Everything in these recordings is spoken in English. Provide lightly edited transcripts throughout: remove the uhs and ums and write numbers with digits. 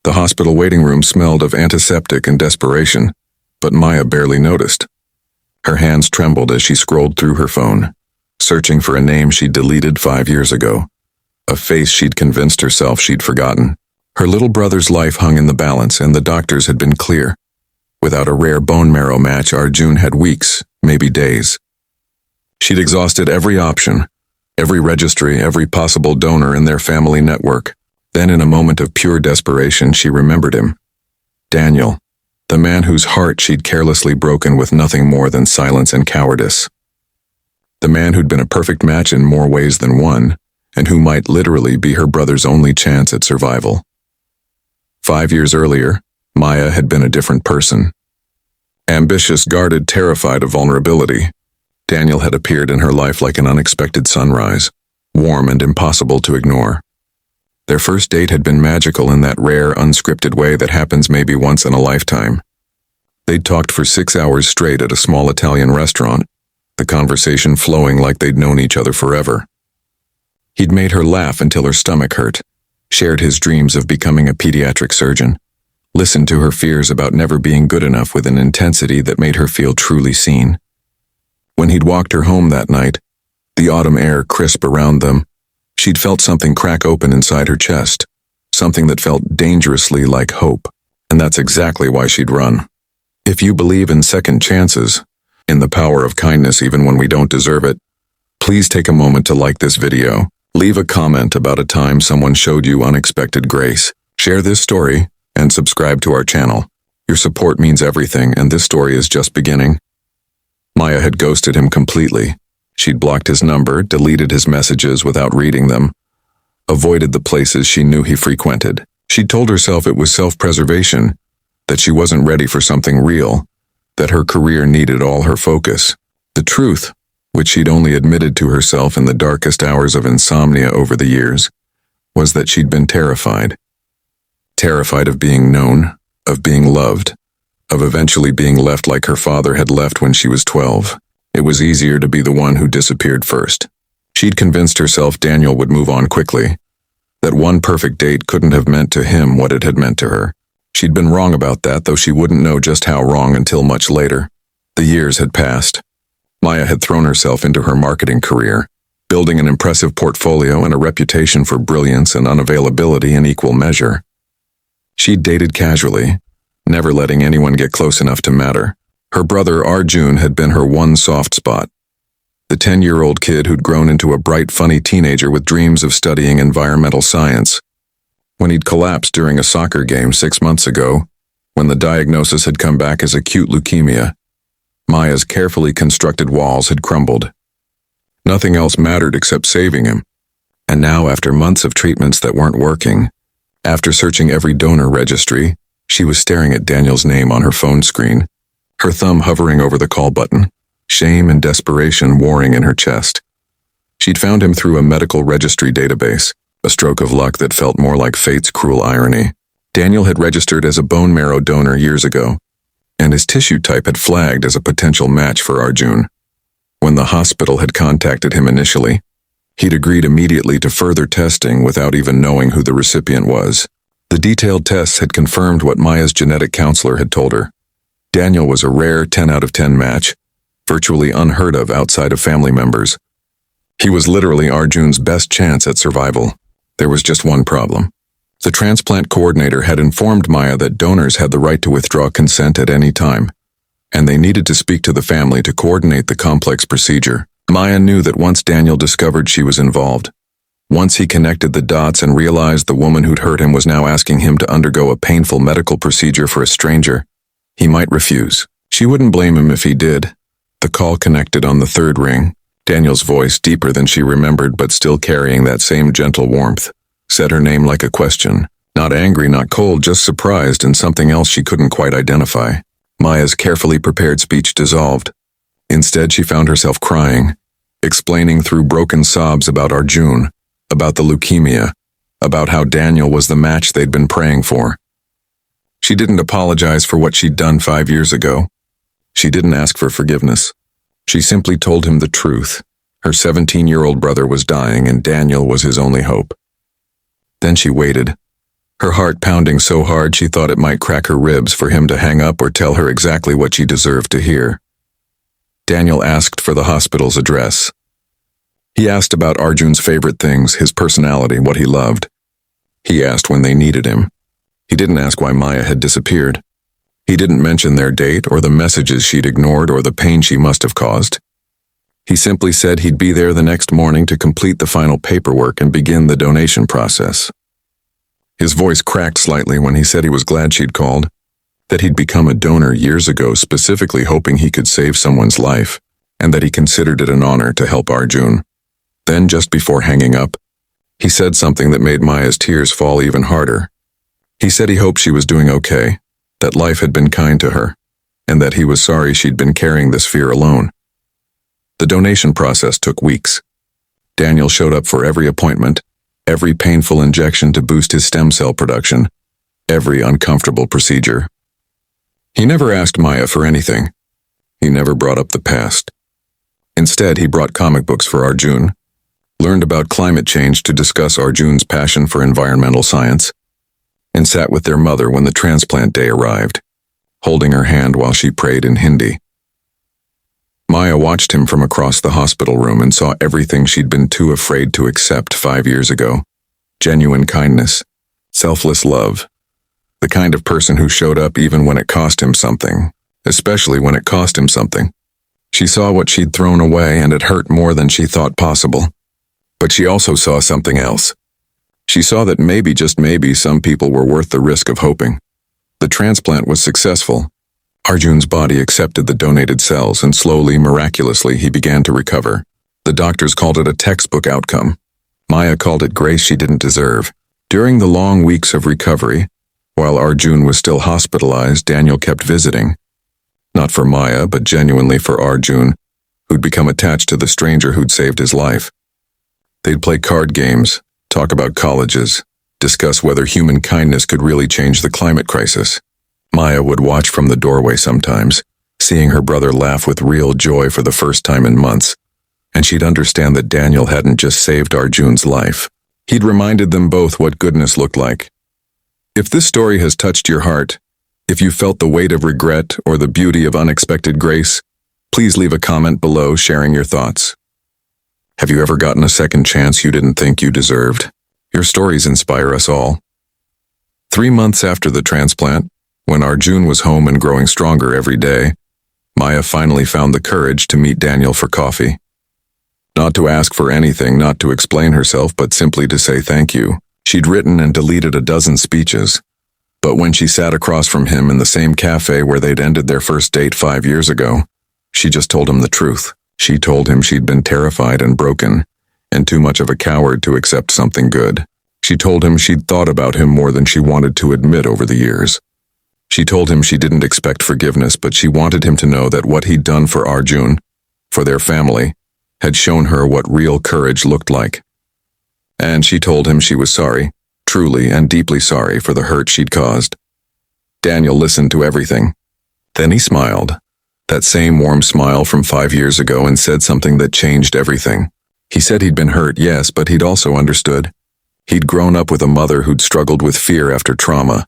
The hospital waiting room smelled of antiseptic and desperation, but Maya barely noticed. Her hands trembled as she scrolled through her phone, searching for a name she'd deleted 5 years ago, a face she'd convinced herself she'd forgotten. Her little brother's life hung in the balance, and the doctors had been clear. Without a rare bone marrow match, Arjun had weeks, maybe days. She'd exhausted every option, every registry, every possible donor in their family network. Then, in a moment of pure desperation, she remembered him. Daniel, the man whose heart she'd carelessly broken with nothing more than silence and cowardice. The man who'd been a perfect match in more ways than one, and who might literally be her brother's only chance at survival. 5 years earlier, Maya had been a different person. Ambitious, guarded, terrified of vulnerability, Daniel had appeared in her life like an unexpected sunrise, warm and impossible to ignore. Their first date had been magical in that rare, unscripted way that happens maybe once in a lifetime. They'd talked for 6 hours straight at a small Italian restaurant, the conversation flowing like they'd known each other forever. He'd made her laugh until her stomach hurt, shared his dreams of becoming a pediatric surgeon, listened to her fears about never being good enough with an intensity that made her feel truly seen. When he'd walked her home that night, the autumn air crisp around them, she'd felt something crack open inside her chest, something that felt dangerously like hope, and that's exactly why she'd run. If you believe in second chances, in the power of kindness even when we don't deserve it, please take a moment to like this video, leave a comment about a time someone showed you unexpected grace, share this story, and subscribe to our channel. Your support means everything, and this story is just beginning. Maya had ghosted him completely. She'd blocked his number, deleted his messages without reading them, avoided the places she knew he frequented. She'd told herself it was self-preservation, that she wasn't ready for something real, that her career needed all her focus. The truth, which she'd only admitted to herself in the darkest hours of insomnia over the years, was that she'd been terrified. Terrified of being known, of being loved, of eventually being left like her father had left when she was 12. It was easier to be the one who disappeared first. She'd convinced herself Daniel would move on quickly, that one perfect date couldn't have meant to him what it had meant to her. She'd been wrong about that, though she wouldn't know just how wrong until much later. The years had passed. Maya had thrown herself into her marketing career, building an impressive portfolio and a reputation for brilliance and unavailability in equal measure. She'd dated casually, never letting anyone get close enough to matter. Her brother Arjun had been her one soft spot. The 10-year-old kid who'd grown into a bright, funny teenager with dreams of studying environmental science. When he'd collapsed during a soccer game 6 months ago, when the diagnosis had come back as acute leukemia, Maya's carefully constructed walls had crumbled. Nothing else mattered except saving him. And now, after months of treatments that weren't working, after searching every donor registry, she was staring at Daniel's name on her phone screen, her thumb hovering over the call button, shame and desperation warring in her chest. She'd found him through a medical registry database, a stroke of luck that felt more like fate's cruel irony. Daniel had registered as a bone marrow donor years ago, and his tissue type had flagged as a potential match for Arjun. When the hospital had contacted him initially, he'd agreed immediately to further testing without even knowing who the recipient was. The detailed tests had confirmed what Maya's genetic counselor had told her. Daniel was a rare 10 out of 10 match, virtually unheard of outside of family members. He was literally Arjun's best chance at survival. There was just one problem. The transplant coordinator had informed Maya that donors had the right to withdraw consent at any time, and they needed to speak to the family to coordinate the complex procedure. Maya knew that once Daniel discovered she was involved, once he connected the dots and realized the woman who'd hurt him was now asking him to undergo a painful medical procedure for a stranger, he might refuse. She wouldn't blame him if he did. The call connected on the third ring. Daniel's voice, deeper than she remembered but still carrying that same gentle warmth, said her name like a question. Not angry, not cold, just surprised and something else she couldn't quite identify. Maya's carefully prepared speech dissolved. Instead, she found herself crying, explaining through broken sobs about Arjun, about the leukemia, about how Daniel was the match they'd been praying for. She didn't apologize for what she'd done 5 years ago. She didn't ask for forgiveness. She simply told him the truth. Her 17-year-old brother was dying and Daniel was his only hope. Then she waited. her heart pounding so hard she thought it might crack her ribs for him to hang up or tell her exactly what she deserved to hear. Daniel asked for the hospital's address. He asked about Arjun's favorite things, his personality, what he loved. He asked when they needed him. He didn't ask why Maya had disappeared. He didn't mention their date or the messages she'd ignored or the pain she must have caused. He simply said he'd be there the next morning to complete the final paperwork and begin the donation process. His voice cracked slightly when he said he was glad she'd called, that he'd become a donor years ago specifically hoping he could save someone's life, and that he considered it an honor to help Arjun. Then, just before hanging up, he said something that made Maya's tears fall even harder. He said he hoped she was doing okay, that life had been kind to her, and that he was sorry she'd been carrying this fear alone. The donation process took weeks. Daniel showed up for every appointment, every painful injection to boost his stem cell production, every uncomfortable procedure. He never asked Maya for anything. He never brought up the past. Instead, he brought comic books for Arjun, learned about climate change to discuss Arjun's passion for environmental science, and sat with their mother when the transplant day arrived, holding her hand while she prayed in Hindi. Maya watched him from across the hospital room and saw everything she'd been too afraid to accept 5 years ago. Genuine kindness, selfless love, the kind of person who showed up even when it cost him something, especially when it cost him something. She saw what she'd thrown away and it hurt more than she thought possible. But she also saw something else. She saw that maybe, just maybe, some people were worth the risk of hoping. The transplant was successful. Arjun's body accepted the donated cells and slowly, miraculously, he began to recover. The doctors called it a textbook outcome. Maya called it grace she didn't deserve. During the long weeks of recovery, while Arjun was still hospitalized, Daniel kept visiting. Not for Maya, but genuinely for Arjun, who'd become attached to the stranger who'd saved his life. They'd play card games, talk about colleges, discuss whether human kindness could really change the climate crisis. Maya would watch from the doorway sometimes, seeing her brother laugh with real joy for the first time in months, and she'd understand that Daniel hadn't just saved Arjun's life. He'd reminded them both what goodness looked like. If this story has touched your heart, if you felt the weight of regret or the beauty of unexpected grace, please leave a comment below sharing your thoughts. Have you ever gotten a second chance you didn't think you deserved? Your stories inspire us all. 3 months after the transplant, when Arjun was home and growing stronger every day, Maya finally found the courage to meet Daniel for coffee. Not to ask for anything, not to explain herself, but simply to say thank you. She'd written and deleted a dozen speeches. But when she sat across from him in the same cafe where they'd ended their first date 5 years ago, she just told him the truth. She told him she'd been terrified and broken, and too much of a coward to accept something good. She told him she'd thought about him more than she wanted to admit over the years. She told him she didn't expect forgiveness, but she wanted him to know that what he'd done for Arjun, for their family, had shown her what real courage looked like. And she told him she was sorry, truly and deeply sorry for the hurt she'd caused. Daniel listened to everything. Then he smiled, that same warm smile from 5 years ago, and said something that changed everything. He said he'd been hurt, yes, but he'd also understood. He'd grown up with a mother who'd struggled with fear after trauma,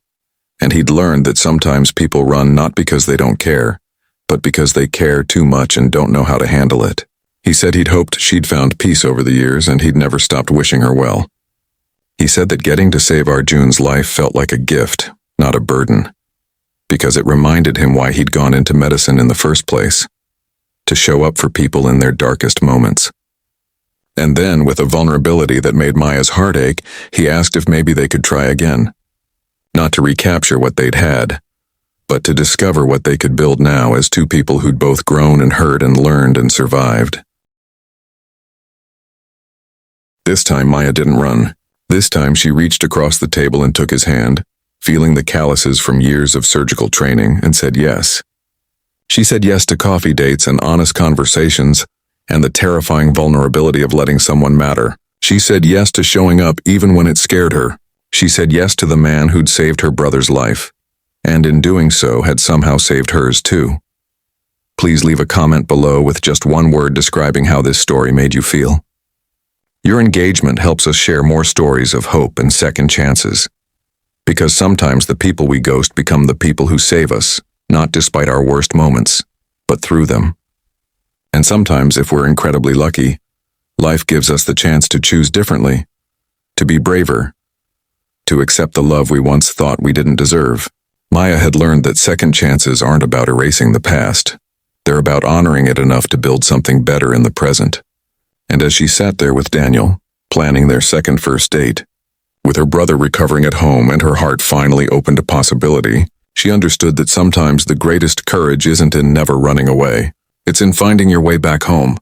and he'd learned that sometimes people run not because they don't care, but because they care too much and don't know how to handle it. He said he'd hoped she'd found peace over the years, and he'd never stopped wishing her well. He said that getting to save Arjun's life felt like a gift, not a burden, because it reminded him why he'd gone into medicine in the first place, to show up for people in their darkest moments. And then, with a vulnerability that made Maya's heart ache, he asked if maybe they could try again. Not to recapture what they'd had, but to discover what they could build now as two people who'd both grown and hurt and learned and survived. This time Maya didn't run. This time she reached across the table and took his hand, feeling the calluses from years of surgical training, and said yes. She said yes to coffee dates and honest conversations, and the terrifying vulnerability of letting someone matter. She said yes to showing up even when it scared her. She said yes to the man who'd saved her brother's life, and in doing so had somehow saved hers too. Please leave a comment below with just one word describing how this story made you feel. Your engagement helps us share more stories of hope and second chances. Because sometimes the people we ghost become the people who save us, not despite our worst moments, but through them. And sometimes, if we're incredibly lucky, life gives us the chance to choose differently, to be braver, to accept the love we once thought we didn't deserve. Maya had learned that second chances aren't about erasing the past. They're about honoring it enough to build something better in the present. And as she sat there with Daniel, planning their second first date, with her brother recovering at home and her heart finally open to possibility, she understood that sometimes the greatest courage isn't in never running away. It's in finding your way back home.